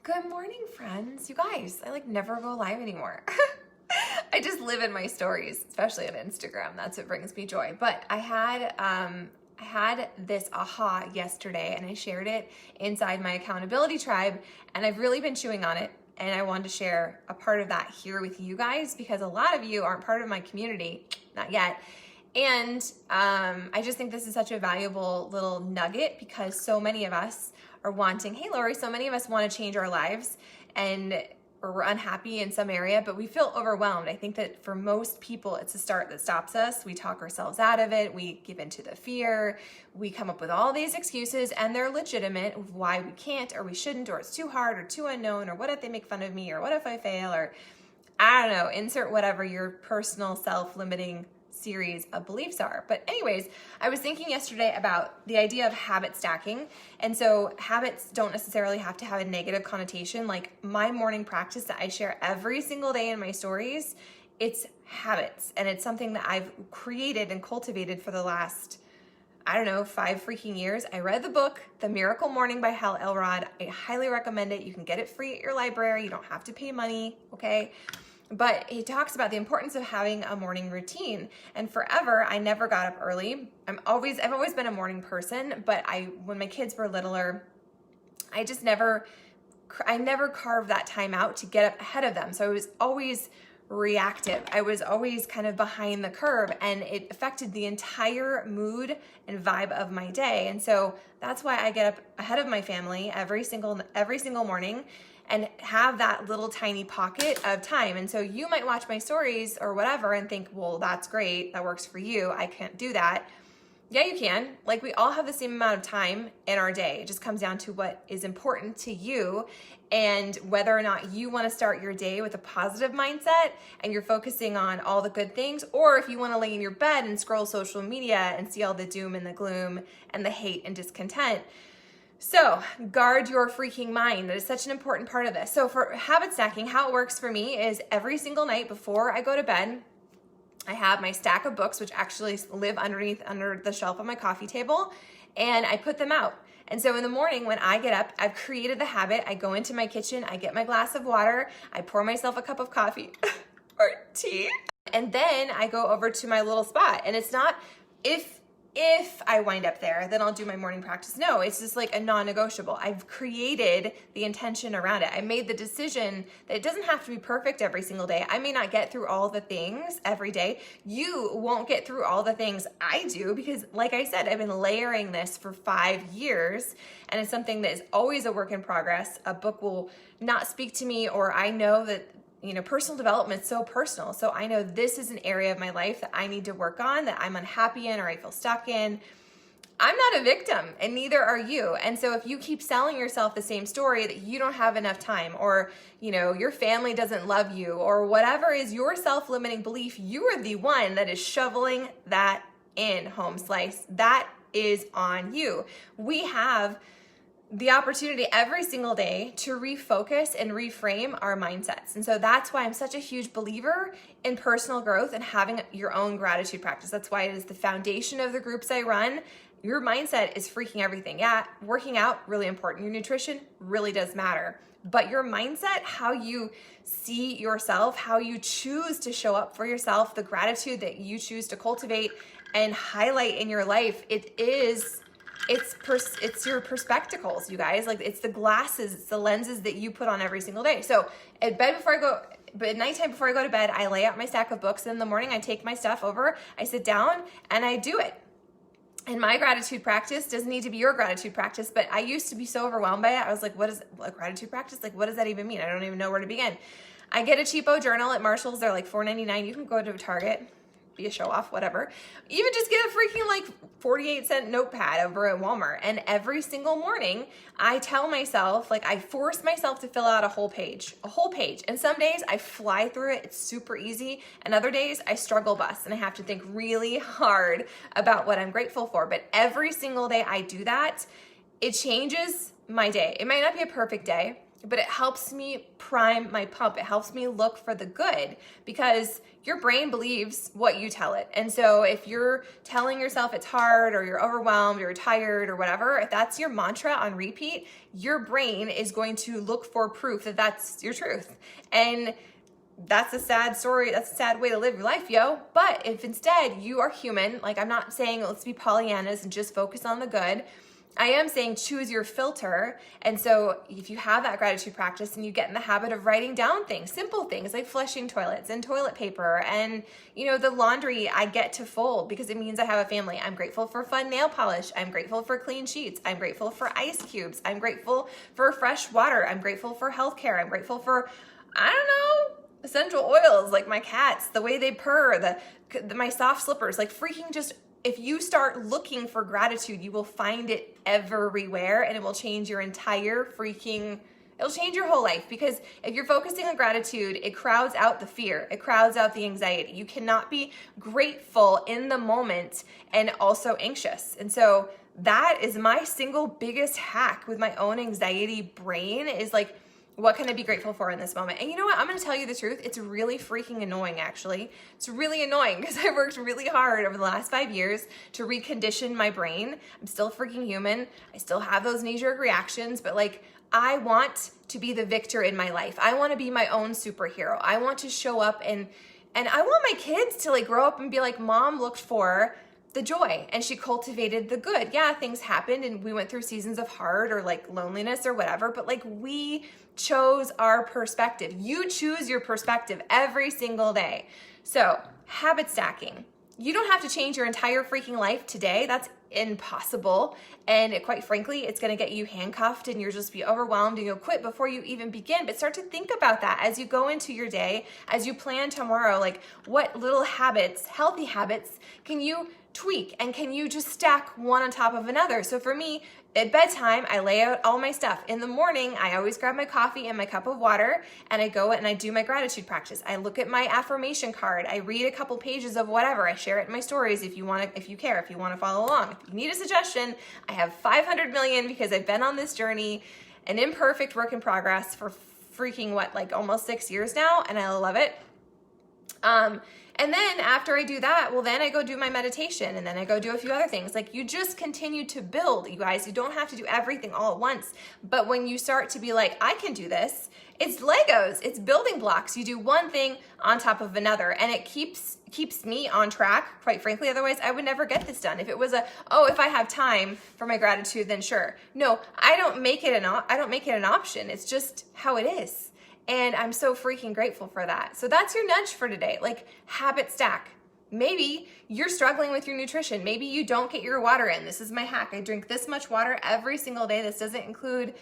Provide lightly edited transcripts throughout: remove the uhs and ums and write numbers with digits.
Good morning, friends. You guys, I never go live anymore. I just live in my stories, especially on Instagram. That's what brings me joy. But I had this aha yesterday, and I shared it inside my accountability tribe, and I've really been chewing on it. And I wanted to share a part of that here with you guys because a lot of you aren't part of my community, not yet. And I just think this is such a valuable little nugget because so many of us are wanting, hey Lori, so many of us want to change our lives or we're unhappy in some area, but we feel overwhelmed. I think that for most people, it's the start that stops us. We talk ourselves out of it. We give into the fear. We come up with all these excuses, and they're legitimate of why we can't or we shouldn't, or it's too hard or too unknown, or what if they make fun of me, or what if I fail, or I don't know, insert whatever your personal self-limiting series of beliefs are. But anyways, I was thinking yesterday about the idea of habit stacking. And so habits don't necessarily have to have a negative connotation. Like my morning practice that I share every single day in my stories, it's habits. And it's something that I've created and cultivated for the last, 5 freaking years. I read the book, The Miracle Morning by Hal Elrod. I highly recommend it. You can get it free at your library. You don't have to pay money, okay? But he talks about the importance of having a morning routine. And forever, I never got up early. I've always been a morning person, but when my kids were littler, I never carved that time out to get up ahead of them. So I was always reactive. I was always kind of behind the curve, and it affected the entire mood and vibe of my day. And so that's why I get up ahead of my family every single morning and have that little tiny pocket of time. And so you might watch my stories or whatever and think, well, that's great. That works for you. I can't do that. Yeah, you can. We all have the same amount of time in our day. It just comes down to what is important to you and whether or not you want to start your day with a positive mindset and you're focusing on all the good things, or if you want to lay in your bed and scroll social media and see all the doom and the gloom and the hate and discontent. So guard your freaking mind. That is such an important part of this. So for habit stacking, how it works for me is every single night before I go to bed, I have my stack of books, which actually live under the shelf on my coffee table, and I put them out. And so in the morning when I get up, I've created the habit. I go into my kitchen, I get my glass of water, I pour myself a cup of coffee or tea, and then I go over to my little spot. And it's not if I wind up there, then I'll do my morning practice. No, it's just a non-negotiable. I've created the intention around it. I made the decision that it doesn't have to be perfect every single day. I may not get through all the things every day. You won't get through all the things I do because, like I said, I've been layering this for 5 years, and it's something that is always a work in progress. A book will not speak to me, or I know that personal development is so personal. So I know this is an area of my life that I need to work on, that I'm unhappy in or I feel stuck in. I'm not a victim, and neither are you. And so if you keep selling yourself the same story that you don't have enough time, or your family doesn't love you, or whatever is your self-limiting belief, you are the one that is shoveling that in, home slice. That is on you. We have the opportunity every single day to refocus and reframe our mindsets. And so that's why I'm such a huge believer in personal growth and having your own gratitude practice. That's why it is the foundation of the groups I run. Your mindset is freaking everything. Yeah, working out, really important. Your nutrition really does matter. But your mindset, how you see yourself, how you choose to show up for yourself, the gratitude that you choose to cultivate and highlight in your life, it's your perspectacles, you guys. It's the glasses, it's the lenses that you put on every single day. So at nighttime before I go to bed, I lay out my stack of books. And in the morning, I take my stuff over, I sit down, and I do it. And my gratitude practice doesn't need to be your gratitude practice, but I used to be so overwhelmed by it. I was like, what is a gratitude practice? What does that even mean? I don't even know where to begin. I get a cheapo journal at Marshall's. They're $4.99. You can go to Target, be a show off, whatever. Even just get a freaking 48-cent notepad over at Walmart. And every single morning, I tell myself, I force myself to fill out a whole page. And some days I fly through it. It's super easy. And other days I struggle bus and I have to think really hard about what I'm grateful for. But every single day I do that, it changes my day. It might not be a perfect day. but it helps me prime my pump. It helps me look for the good, because your brain believes what you tell it. And so if you're telling yourself it's hard, or you're overwhelmed, or you're tired, or whatever, if that's your mantra on repeat, your brain is going to look for proof that that's your truth. And that's a sad story. That's a sad way to live your life, yo. But if instead you are human, like, I'm not saying let's be Pollyannas and just focus on the good. I am saying choose your filter. And so if you have that gratitude practice and you get in the habit of writing down things, simple things like flushing toilets and toilet paper and, the laundry I get to fold because it means I have a family. I'm grateful for fun nail polish. I'm grateful for clean sheets. I'm grateful for ice cubes. I'm grateful for fresh water. I'm grateful for healthcare. I'm grateful for, I don't know, essential oils, like my cats, the way they purr, my soft slippers, like freaking just, if you start looking for gratitude, you will find it everywhere, and it will change your it'll change your whole life. Because if you're focusing on gratitude, it crowds out the fear. It crowds out the anxiety. You cannot be grateful in the moment and also anxious. And so that is my single biggest hack with my own anxiety brain, is like, what can I be grateful for in this moment? And you know what? I'm going to tell you the truth. It's really freaking annoying, actually. It's really annoying because I worked really hard over the last 5 years to recondition my brain. I'm still freaking human. I still have those knee-jerk reactions, but like, I want to be the victor in my life. I want to be my own superhero. I want to show up and I want my kids to like grow up and be like, Mom looked for the joy and she cultivated the good. Yeah, things happened and we went through seasons of hard or like loneliness or whatever, but like, we chose our perspective. You choose your perspective every single day. So habit stacking. You don't have to change your entire freaking life today. That's impossible. And quite frankly, it's going to get you handcuffed and you'll just be overwhelmed and you'll quit before you even begin. But start to think about that as you go into your day, as you plan tomorrow, like what little habits, healthy habits, can you tweak and can you just stack one on top of another? So for me, at bedtime, I lay out all my stuff. In the morning, I always grab my coffee and my cup of water and I go and I do my gratitude practice. I look at my affirmation card. I read a couple pages of whatever. I share it in my stories if you care, if you want to follow along. If you need a suggestion, I have 500 million because I've been on this journey, an imperfect work in progress for freaking almost 6 years now, and I love it. And then after I do that, well, then I go do my meditation and then I go do a few other things. Like, you just continue to build, you guys. You don't have to do everything all at once. But when you start to be like, I can do this, it's Legos, it's building blocks. You do one thing on top of another and it keeps me on track, quite frankly. Otherwise, I would never get this done. If it was if I have time for my gratitude, then sure. No, I don't make it an option. It's just how it is. And I'm so freaking grateful for that. So that's your nudge for today. Like, habit stack. Maybe you're struggling with your nutrition. Maybe you don't get your water in. This is my hack. I drink this much water every single day. This doesn't include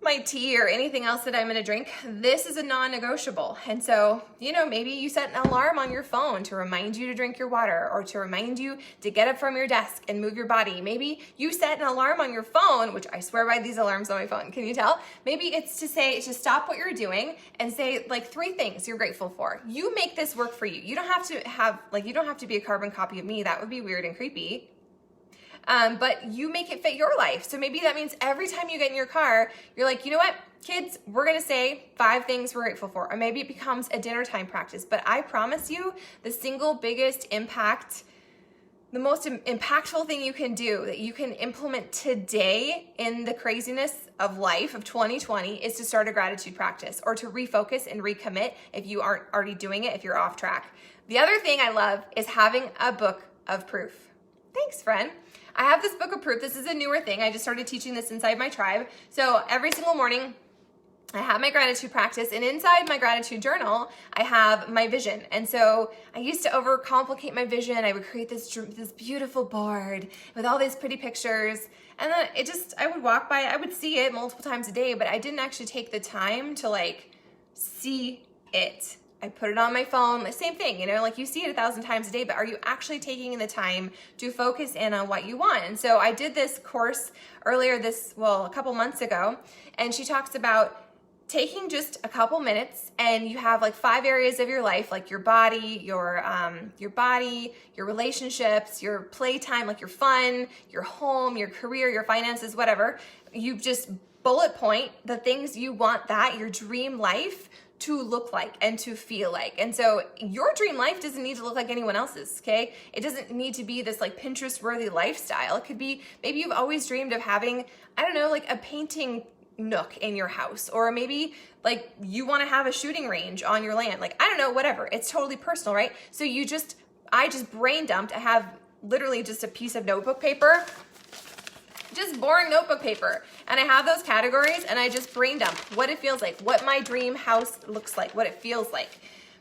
my tea or anything else that I'm going to drink. This is a non-negotiable. And so, maybe you set an alarm on your phone to remind you to drink your water or to remind you to get up from your desk and move your body. Maybe you set an alarm on your phone, which I swear by these alarms on my phone. Can you tell? Maybe it's to stop what you're doing and say like 3 things you're grateful for. You make this work for you. You don't have to be a carbon copy of me. That would be weird and creepy. But you make it fit your life. So maybe that means every time you get in your car, you're like, you know what, kids, we're going to say 5 things we're grateful for. Or maybe it becomes a dinner time practice. But I promise you, the single biggest impact, the most impactful thing you can do that you can implement today in the craziness of life of 2020 is to start a gratitude practice or to refocus and recommit if you aren't already doing it, if you're off track. The other thing I love is having a book of proof. Thanks, friend. I have this book of proof. This is a newer thing. I just started teaching this inside my tribe. So every single morning, I have my gratitude practice, and inside my gratitude journal, I have my vision. And so I used to overcomplicate my vision. I would create this beautiful board with all these pretty pictures. And then I would walk by, I would see it multiple times a day, but I didn't actually take the time to see it. I put it on my phone, the same thing, you see it 1,000 times a day, but are you actually taking the time to focus in on what you want? And so I did this course earlier a couple months ago, and she talks about taking just a couple minutes, and you have 5 areas of your life, like your body, your relationships, your playtime, like your fun, your home, your career, your finances, whatever. You just bullet point the things you want your dream life to look like and to feel like. And so your dream life doesn't need to look like anyone else's, okay? It doesn't need to be this like Pinterest-worthy lifestyle. It could be, maybe you've always dreamed of having, I don't know, like a painting nook in your house, or maybe like you want to have a shooting range on your land. Like, I don't know, whatever. It's totally personal, right? So I just brain dumped. I have literally just a piece of notebook paper, just boring notebook paper. And I have those categories, and I just brain dump what it feels like, what my dream house looks like, what it feels like,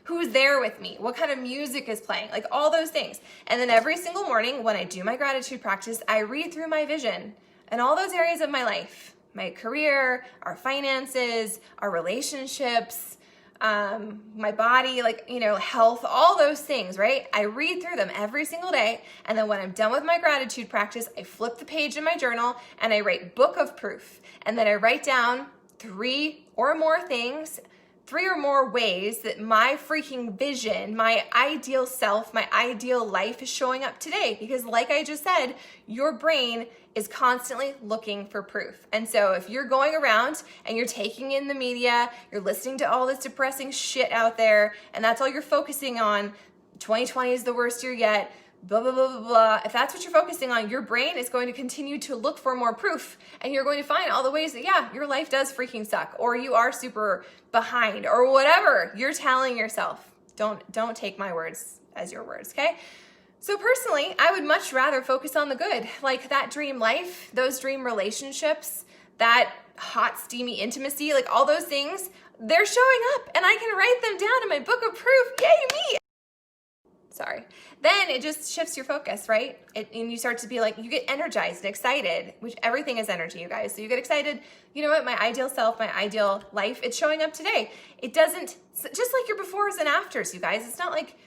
who's there with me, what kind of music is playing, like all those things. And then every single morning when I do my gratitude practice, I read through my vision and all those areas of my life, my career, our finances, our relationships, my body, like, you know, health, all those things, right? I read through them every single day. And then when I'm done with my gratitude practice, I flip the page in my journal and I write book of proof. And then I write down 3 or more things, 3 or more ways that my freaking vision, my ideal self, my ideal life is showing up today. Because like I just said, your brain is constantly looking for proof. And so if you're going around and you're taking in the media, you're listening to all this depressing shit out there, and that's all you're focusing on, 2020 is the worst year yet, blah, blah, blah, blah, blah. If that's what you're focusing on, your brain is going to continue to look for more proof, and you're going to find all the ways that, yeah, your life does freaking suck, or you are super behind, or whatever you're telling yourself. Don't take my words as your words, okay? So personally, I would much rather focus on the good, like that dream life, those dream relationships, that hot, steamy intimacy, like all those things, they're showing up, and I can write them down in my book of proof. Yay, me! Sorry. Then it just shifts your focus, right? And you start to be like, you get energized and excited, which everything is energy, you guys. So you get excited, you know what, my ideal self, my ideal life, it's showing up today. It doesn't, just like your befores and afters, you guys. It's not like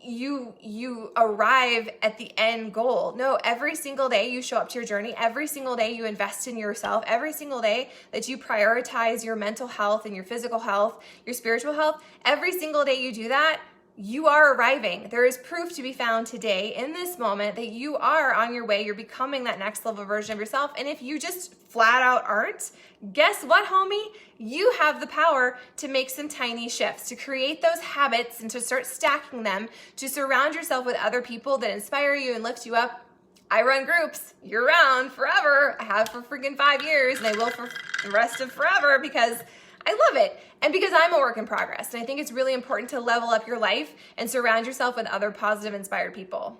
you arrive at the end goal. No, every single day you show up to your journey. Every single day you invest in yourself. Every single day that you prioritize your mental health and your physical health, your spiritual health, every single day you do that, you are arriving. There is proof to be found today in this moment that you are on your way. You're becoming that next level version of yourself. And if you just flat out aren't, guess what, homie? You have the power to make some tiny shifts, to create those habits and to start stacking them, to surround yourself with other people that inspire you and lift you up. I run groups year round forever. I have for freaking 5 years, and I will for the rest of forever because I love it. And because I'm a work in progress. And I think it's really important to level up your life and surround yourself with other positive, inspired people.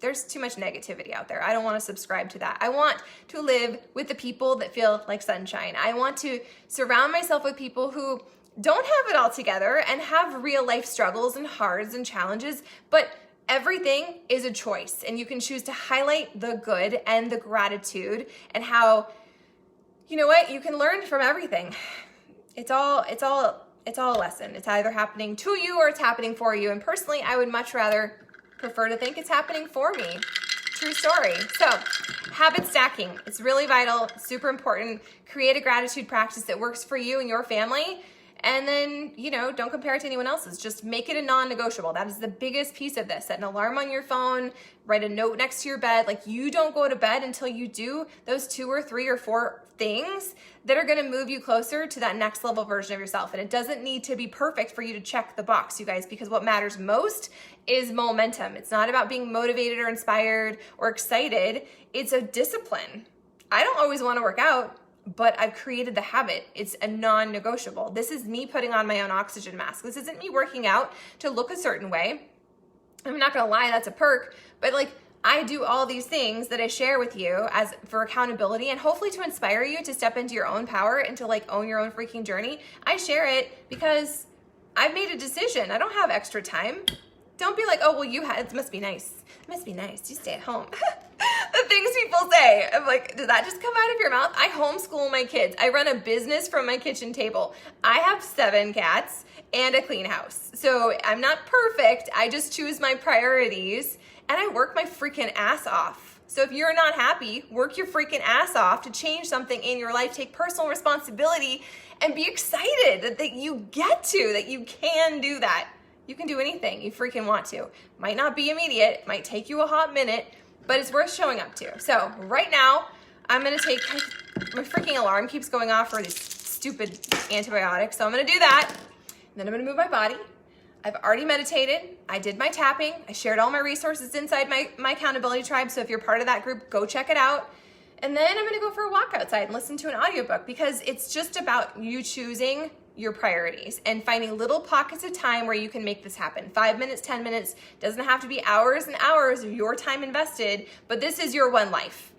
There's too much negativity out there. I don't want to subscribe to that. I want to live with the people that feel like sunshine. I want to surround myself with people who don't have it all together and have real life struggles and hards and challenges, but everything is a choice, and you can choose to highlight the good and the gratitude and how, you know what, you can learn from everything. It's all a lesson. It's either happening to you or it's happening for you. And personally, I would much rather prefer to think it's happening for me. True story. So, habit stacking. It's really vital, super important. Create a gratitude practice that works for you and your family. And then, you know, don't compare it to anyone else's. Just make it a non-negotiable. That is the biggest piece of this. Set an alarm on your phone, write a note next to your bed. Like, you don't go to bed until you do those 2 or 3 or 4 things that are going to move you closer to that next level version of yourself. And it doesn't need to be perfect for you to check the box, you guys, because what matters most is momentum. It's not about being motivated or inspired or excited. It's a discipline. I don't always want to work out, but I've created the habit. It's a non-negotiable. This is me putting on my own oxygen mask. This isn't me working out to look a certain way. I'm not gonna lie, that's a perk, but like, I do all these things that I share with you as for accountability and hopefully to inspire you to step into your own power and to like own your own freaking journey. I share it because I've made a decision. I don't have extra time. Don't be like, oh, well, it must be nice. It must be nice. You stay at home. The things people say. I'm like, did that just come out of your mouth? I homeschool my kids. I run a business from my kitchen table. I have 7 cats and a clean house. So I'm not perfect. I just choose my priorities and I work my freaking ass off. So if you're not happy, work your freaking ass off to change something in your life. Take personal responsibility and be excited that you get to, that you can do that. You can do anything you freaking want to. Might not be immediate, might take you a hot minute, but it's worth showing up to. So right now, I'm gonna take, my freaking alarm keeps going off for these stupid antibiotics. So I'm gonna do that. And then I'm gonna move my body. I've already meditated. I did my tapping. I shared all my resources inside my accountability tribe. So if you're part of that group, go check it out. And then I'm gonna go for a walk outside and listen to an audiobook, because it's just about you choosing your priorities and finding little pockets of time where you can make this happen. 5 minutes, 10 minutes, doesn't have to be hours and hours of your time invested, but this is your one life.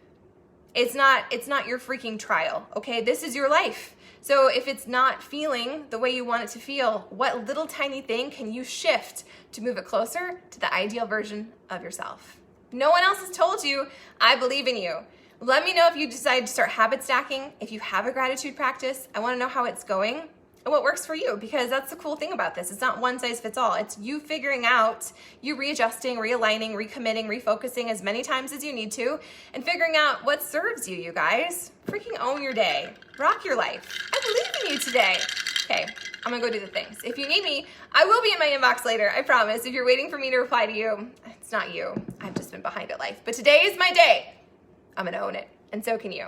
It's not your freaking trial, okay? This is your life. So if it's not feeling the way you want it to feel, what little tiny thing can you shift to move it closer to the ideal version of yourself? No one else has told you. I believe in you. Let me know if you decide to start habit stacking. If you have a gratitude practice, I want to know how it's going and what works for you, because that's the cool thing about this. It's not one size fits all. It's you figuring out, you readjusting, realigning, recommitting, refocusing as many times as you need to, and figuring out what serves you, you guys. Freaking own your day. Rock your life. I believe in you today. Okay, I'm gonna go do the things. If you need me, I will be in my inbox later, I promise. If you're waiting for me to reply to you, it's not you. I've just been behind at life. But today is my day. I'm gonna own it, and so can you.